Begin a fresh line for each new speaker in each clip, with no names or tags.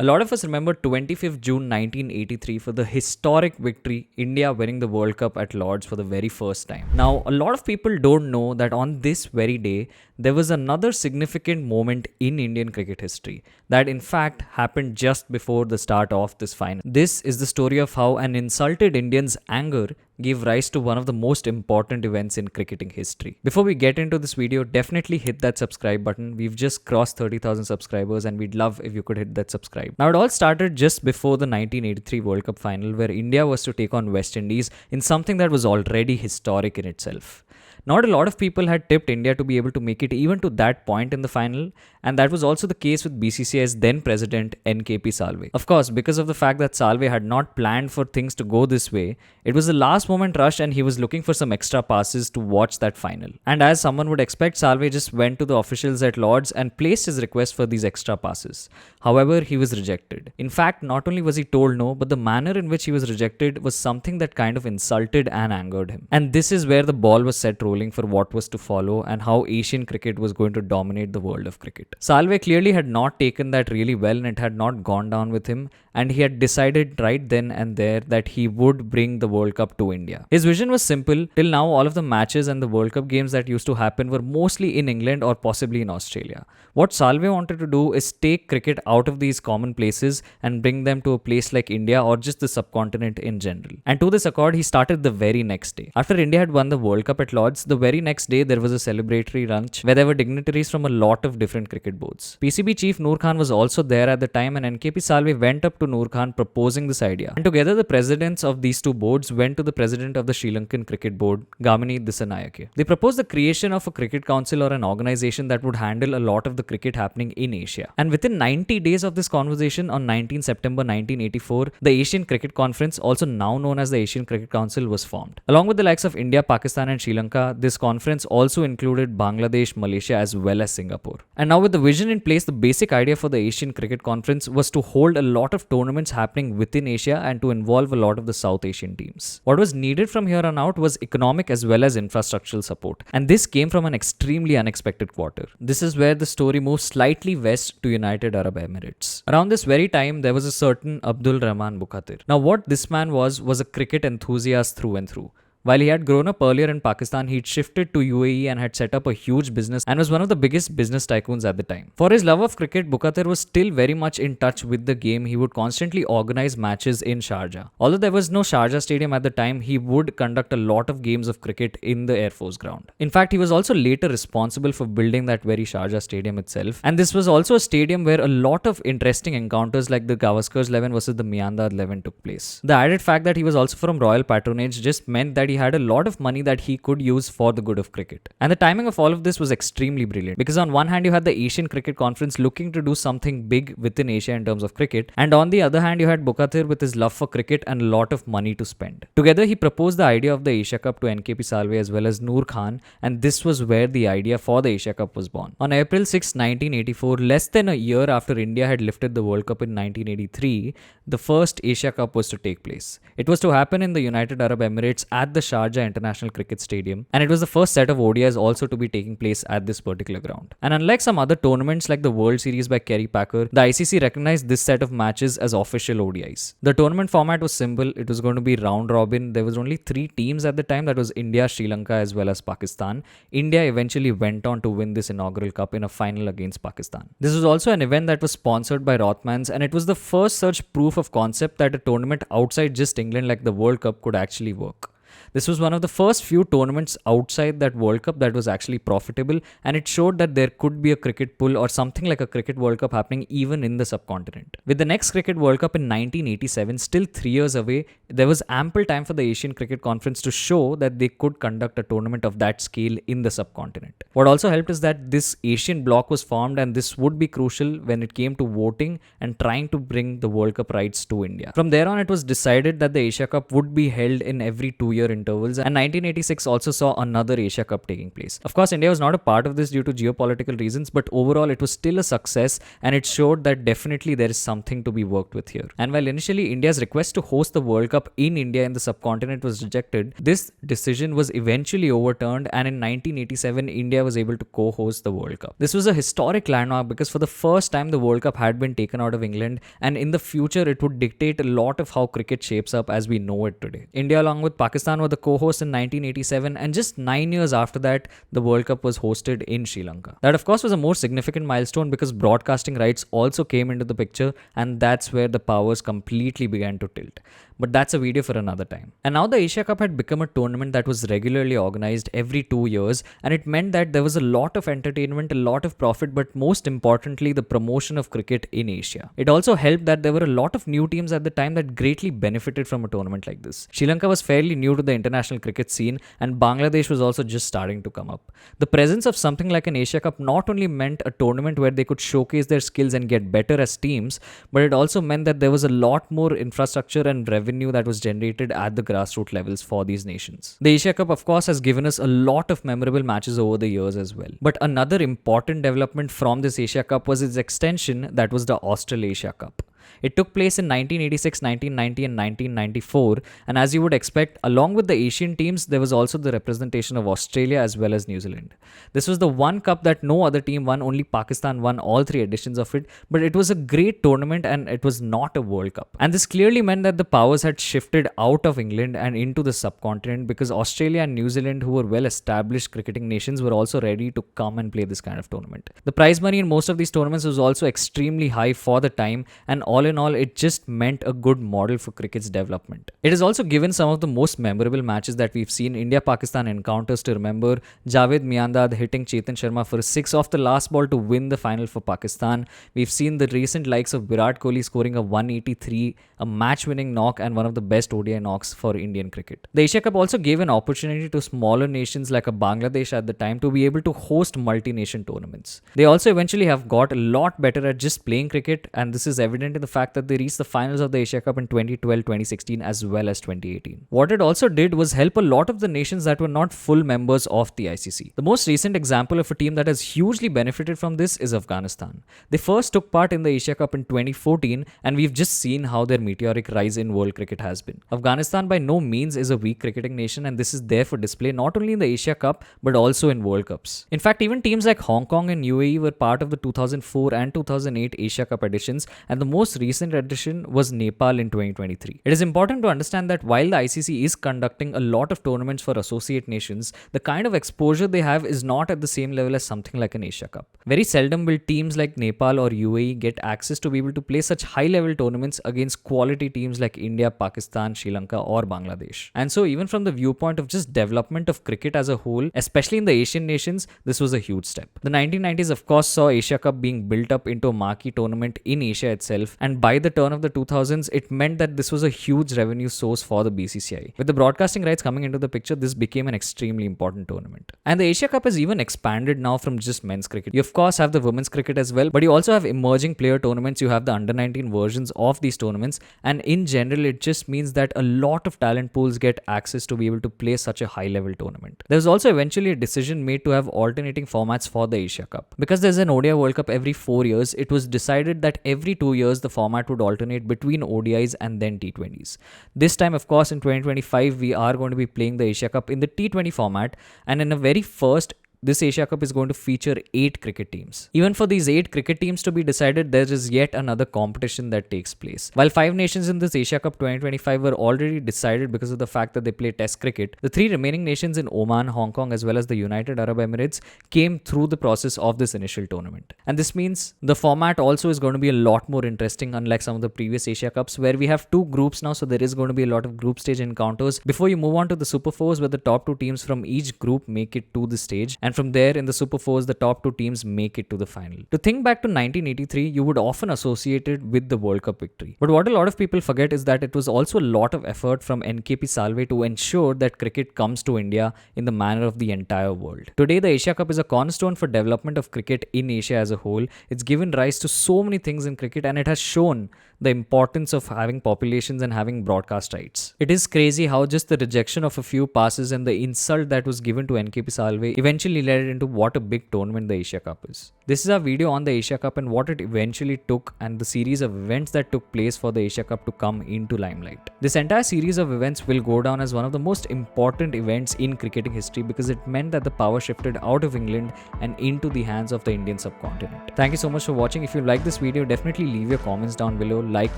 A lot of us remember 25th June 1983 for the historic victory, India winning the World Cup at Lord's for the very first time. Now, a lot of people don't know that on this very day, there was another significant moment in Indian cricket history that in fact happened just before the start of this final. This is the story of how an insulted Indian's anger gave rise to one of the most important events in cricketing history. Before we get into this video, definitely hit that subscribe button. We've just crossed 30,000 subscribers and we'd love if you could hit that subscribe. Now, it all started just before the 1983 World Cup final where India was to take on West Indies in something that was already historic in itself. Not a lot of people had tipped India to be able to make it even to that point in the final, and that was also the case with BCCI's then president N K P Salve. Of course, because of the fact that Salve had not planned for things to go this way, it was a last moment rush and he was looking for some extra passes to watch that final. And as someone would expect, Salve just went to the officials at Lord's and placed his request for these extra passes. However, he was rejected. In fact, not only was he told no, but the manner in which he was rejected was something that kind of insulted and angered him. And this is where the ball was set rolling for what was to follow and how Asian cricket was going to dominate the world of cricket. Salve clearly had not taken that really well and it had not gone down with him, and he had decided right then and there that he would bring the World Cup to India. His vision was simple. Till now, all of the matches and the World Cup games that used to happen were mostly in England or possibly in Australia. What Salve wanted to do is take cricket out of these common places and bring them to a place like India or just the subcontinent in general. And to this accord, he started the very next day. After India had won the World Cup at Lord's, the very next day there was a celebratory lunch where there were dignitaries from a lot of different cricket boards. PCB chief Noor Khan was also there at the time, and NKP Salve went up to Noor Khan proposing this idea. And together the presidents of these two boards went to the president of the Sri Lankan Cricket Board, Gamini Dissanayake. They proposed the creation of a cricket council or an organization that would handle a lot of the cricket happening in Asia. And within 90 days of this conversation, on 19 September 1984, the Asian Cricket Conference, also now known as the Asian Cricket Council, was formed. Along with the likes of India, Pakistan and Sri Lanka, this conference also included Bangladesh, Malaysia as well as Singapore. And now with the vision in place, the basic idea for the Asian Cricket Conference was to hold a lot of tournaments happening within Asia and to involve a lot of the South Asian teams. What was needed from here on out was economic as well as infrastructural support. And this came from an extremely unexpected quarter. This is where the story moves slightly west to United Arab Emirates. Around this very time, there was a certain Abdul Rahman Bukhatir. Now what this man was a cricket enthusiast through and through. While he had grown up earlier in Pakistan, he'd shifted to UAE and had set up a huge business and was one of the biggest business tycoons at the time. For his love of cricket, Bukhatir was still very much in touch with the game. He would constantly organize matches in Sharjah. Although there was no Sharjah stadium at the time, he would conduct a lot of games of cricket in the Air Force ground. In fact, he was also later responsible for building that very Sharjah stadium itself. And this was also a stadium where a lot of interesting encounters like the Gavaskars 11 versus the Miandad 11 took place. The added fact that he was also from royal patronage just meant that he had a lot of money that he could use for the good of cricket. And the timing of all of this was extremely brilliant, because on one hand you had the Asian Cricket Conference looking to do something big within Asia in terms of cricket, and on the other hand you had Bukhatir with his love for cricket and a lot of money to spend. Together he proposed the idea of the Asia Cup to NKP Salve as well as Noor Khan, and this was where the idea for the Asia Cup was born. On April 6, 1984, less than a year after India had lifted the World Cup in 1983, the first Asia Cup was to take place. It was to happen in the United Arab Emirates at the Sharjah International Cricket Stadium, and it was the first set of ODIs also to be taking place at this particular ground. And unlike some other tournaments like the World Series by Kerry Packer, the ICC recognized this set of matches as official ODIs. The tournament format was simple. It was going to be round robin. There was only 3 teams at the time, that was India, Sri Lanka as well as Pakistan. India eventually went on to win this inaugural cup in a final against Pakistan. This was also an event that was sponsored by Rothmans, and it was the first such proof of concept that a tournament outside just England like the World Cup could actually work. This was one of the first few tournaments outside that World Cup that was actually profitable, and it showed that there could be a cricket pull or something like a cricket World Cup happening even in the subcontinent. With the next cricket World Cup in 1987 still 3 years away, there was ample time for the Asian Cricket Conference to show that they could conduct a tournament of that scale in the subcontinent. What also helped is that this Asian bloc was formed, and this would be crucial when it came to voting and trying to bring the World Cup rights to India. From there on, it was decided that the Asia Cup would be held in every 2-year 2-year intervals, and 1986 also saw another Asia Cup taking place. Of course, India was not a part of this due to geopolitical reasons, but overall it was still a success, and it showed that definitely there is something to be worked with here. And while initially India's request to host the World Cup in India in the subcontinent was rejected, this decision was eventually overturned, and in 1987 India was able to co-host the World Cup. This was a historic landmark because for the first time the World Cup had been taken out of England, and in the future it would dictate a lot of how cricket shapes up as we know it today. India along with Pakistan were the co-hosts in 1987, and just 9 years after that the World Cup was hosted in Sri Lanka. That of course was a more significant milestone because broadcasting rights also came into the picture, and that's where the powers completely began to tilt. But that's a video for another time. And now the Asia Cup had become a tournament that was regularly organized every 2 years, and it meant that there was a lot of entertainment, a lot of profit, but most importantly the promotion of cricket in Asia. It also helped that there were a lot of new teams at the time that greatly benefited from a tournament like this. Sri Lanka was fairly new to the international cricket scene, and Bangladesh was also just starting to come up. The presence of something like an Asia Cup not only meant a tournament where they could showcase their skills and get better as teams, but it also meant that there was a lot more infrastructure and revenue that was generated at the grassroots levels for these nations. The Asia Cup of course has given us a lot of memorable matches over the years as well. But another important development from this Asia Cup was its extension, that was the Australasia Cup. It took place in 1986, 1990 and 1994, and as you would expect, along with the Asian teams, there was also the representation of Australia as well as New Zealand. This was the one cup that no other team won, only Pakistan won all 3 editions of it, but it was a great tournament and it was not a World Cup. And this clearly meant that the powers had shifted out of England and into the subcontinent because Australia and New Zealand, who were well-established cricketing nations, were also ready to come and play this kind of tournament. The prize money in most of these tournaments was also extremely high for the time, and all in all, it just meant a good model for cricket's development. It has also given some of the most memorable matches that we've seen India-Pakistan encounters to remember. Javed Miandad hitting Chetan Sharma for a 6 off the last ball to win the final for Pakistan. We've seen the recent likes of Virat Kohli scoring a 183, a match-winning knock and one of the best ODI knocks for Indian cricket. The Asia Cup also gave an opportunity to smaller nations like a Bangladesh at the time to be able to host multi-nation tournaments. They also eventually have got a lot better at just playing cricket, and this is evident in the fact that they reached the finals of the Asia Cup in 2012, 2016 as well as 2018. What it also did was help a lot of the nations that were not full members of the ICC. The most recent example of a team that has hugely benefited from this is Afghanistan. They first took part in the Asia Cup in 2014, and we've just seen how their meteoric rise in world cricket has been. Afghanistan by no means is a weak cricketing nation, and this is there for display not only in the Asia Cup but also in World Cups. In fact, even teams like Hong Kong and UAE were part of the 2004 and 2008 Asia Cup editions, and the most recent edition was Nepal in 2023. It is important to understand that while the ICC is conducting a lot of tournaments for associate nations, the kind of exposure they have is not at the same level as something like an Asia Cup. Very seldom will teams like Nepal or UAE get access to be able to play such high-level tournaments against quality teams like India, Pakistan, Sri Lanka or Bangladesh. And so even from the viewpoint of just development of cricket as a whole, especially in the Asian nations, this was a huge step. The 1990s of course saw Asia Cup being built up into a marquee tournament in Asia itself, and by the turn of the 2000s, it meant that this was a huge revenue source for the BCCI. With the broadcasting rights coming into the picture, this became an extremely important tournament. And the Asia Cup has even expanded now from just men's cricket. You of course have the women's cricket as well, but you also have emerging player tournaments, you have the under 19 versions of these tournaments, and in general it just means that a lot of talent pools get access to be able to play such a high level tournament. There was also eventually a decision made to have alternating formats for the Asia Cup. Because there's an ODI World Cup every 4 years, it was decided that every 2 years the format would alternate between ODIs and then T20s. This time of course in 2025 we are going to be playing the Asia Cup in the T20 format, and in a very first this Asia Cup is going to feature 8 cricket teams. Even for these 8 cricket teams to be decided, there is yet another competition that takes place. While 5 nations in this Asia Cup 2025 were already decided because of the fact that they play test cricket, the 3 remaining nations in Oman, Hong Kong as well as the United Arab Emirates came through the process of this initial tournament. And this means the format also is going to be a lot more interesting, unlike some of the previous Asia Cups where we have 2 groups now, so there is going to be a lot of group stage encounters before you move on to the Super 4s where the top 2 teams from each group make it to the stage. And from there, in the Super 4s, the top 2 teams make it to the final. To think back to 1983, you would often associate it with the World Cup victory. But what a lot of people forget is that it was also a lot of effort from NKP Salve to ensure that cricket comes to India in the manner of the entire world. Today, the Asia Cup is a cornerstone for development of cricket in Asia as a whole. It's given rise to so many things in cricket, and it has shown the importance of having populations and having broadcast rights. It is crazy how just the rejection of a few passes and the insult that was given to NKP Salve eventually led into what a big tournament the Asia Cup is. This is our video on the Asia Cup and what it eventually took and the series of events that took place for the Asia Cup to come into limelight. This entire series of events will go down as one of the most important events in cricketing history because it meant that the power shifted out of England and into the hands of the Indian subcontinent. Thank you so much for watching. If you like this video, definitely leave your comments down below, like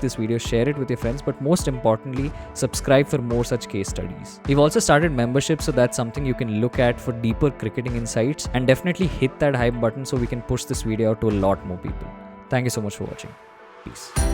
this video, share it with your friends, but most importantly, subscribe for more such case studies. We've also started memberships, so that's something you can look at for deeper cricketing insights, and definitely hit that hype button so we can push this video out to a lot more people. Thank you so much for watching. Peace.